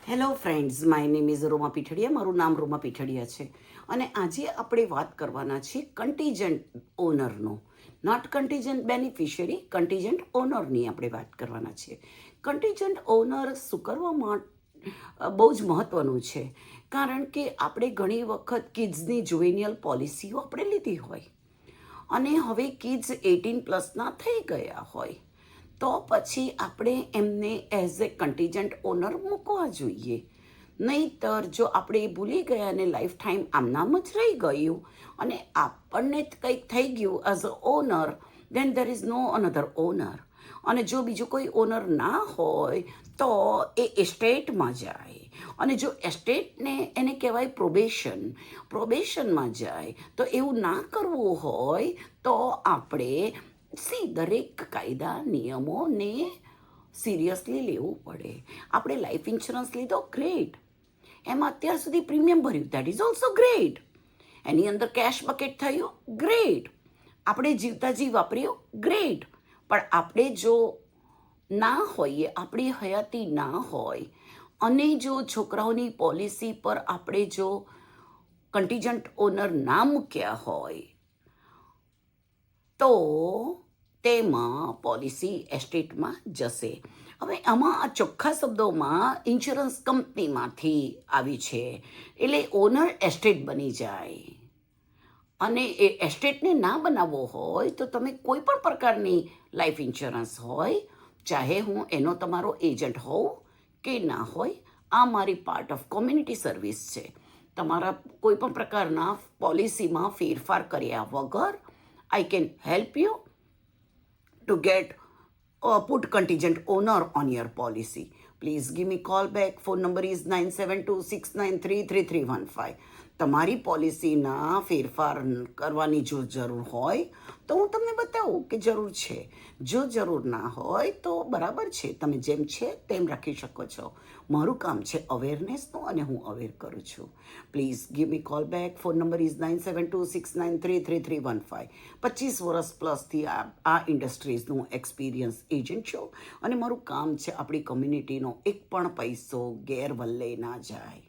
Hello friends, my name is Roma Pithadiya. મારું નામ રોમા પીઠડિયા છે અને આજે આપણે વાત કરવાના છીએ કન્ટીજન્ટ ઓનરનો. નોટ કન્ટીજન્ટ બેનિફિશિયરી, કન્ટીજન્ટ ઓનરની આપણે વાત કરવાના છીએ. કન્ટીજન્ટ ઓનર શું કરવા માટે બહુ જ મહત્ત્વનું છે, કારણ કે આપણે ઘણી વખત કિડ્સની જુવેનિયલ પોલિસીઓ આપણે લીધી હોય અને હવે કિડ્સ 18+ થઈ ગયા હોય તો પછી આપણે એમને એઝ એ કન્ટીજન્ટ ઓનર મૂકવા જોઈએ. નહીંતર જો આપણે ભૂલી ગયા અને લાઈફ ટાઈમ આમનામ જ રહી ગયું અને આપણને કંઈક થઈ ગયું as a honour, then there is no another honour. અને જો બીજું કોઈ ઓનર ના હોય તો એ એસ્ટેટમાં જાય, અને જો એસ્ટેટને એને કહેવાય પ્રોબેશનમાં જાય. તો એવું ના કરવું હોય તો આપણે દરેક કાયદા નિયમોને સિરિયસલી લેવું પડે. આપણે લાઈફ ઇન્સ્યોરન્સ લીધો, ગ્રેટ. એમાં અત્યાર સુધી પ્રીમિયમ ભર્યું, દેટ ઇઝ ઓલ્સો ગ્રેટ. એની અંદર કેશ બકેટ થયું, ગ્રેટ. આપણે જીવતા જીવ વાપર્યું, ગ્રેટ. પણ આપણે જો ના હોઈએ, આપણી હયાતી ના હોય અને જો છોકરાઓની પોલિસી પર આપણે જો કન્ટીજન્ટ ઓનર ના મૂક્યા હોય તો તેમાં પોલિસી એસ્ટેટમાં જશે. હવે આમાં આ ચોખ્ખા શબ્દોમાં ઇન્સ્યોરન્સ કંપનીમાંથી આવી છે, એટલે ઓનર એસ્ટેટ બની જાય. અને એ એસ્ટેટને ના બનાવવો હોય તો તમે કોઈ પણ પ્રકારની લાઈફ ઇન્સ્યોરન્સ હોય, ચાહે હું એનો તમારો એજન્ટ હોઉં કે ના હોય, આ મારી પાર્ટ ઓફ કોમ્યુનિટી સર્વિસ છે. તમારા કોઈ પણ પ્રકારના પોલિસીમાં ફેરફાર કર્યા વગર I can help you to get put contingent owner on your policy. Please give me call back. Phone number is 9726933315. તમારી પોલિસીના ફેરફાર કરવાની જો જરૂર હોય તો હું તમને બતાવું કે જરૂર છે. જો જરૂર ના હોય તો બરાબર છે, તમે જેમ છે તેમ રાખી શકો છો. મારું કામ છે અવેરનેસનું અને હું અવેર કરું છું. Please give me call back. Phone number is 9726933315. 25 વર્ષ પ્લસથી આ ઇન્ડસ્ટ્રીઝનું એક્સપિરિયન્સ એજન્ટ છું અને મારું કામ છે આપણી કમ્યુનિટીનો એક પણ પૈસો ગેરવલ્લે ના જાય.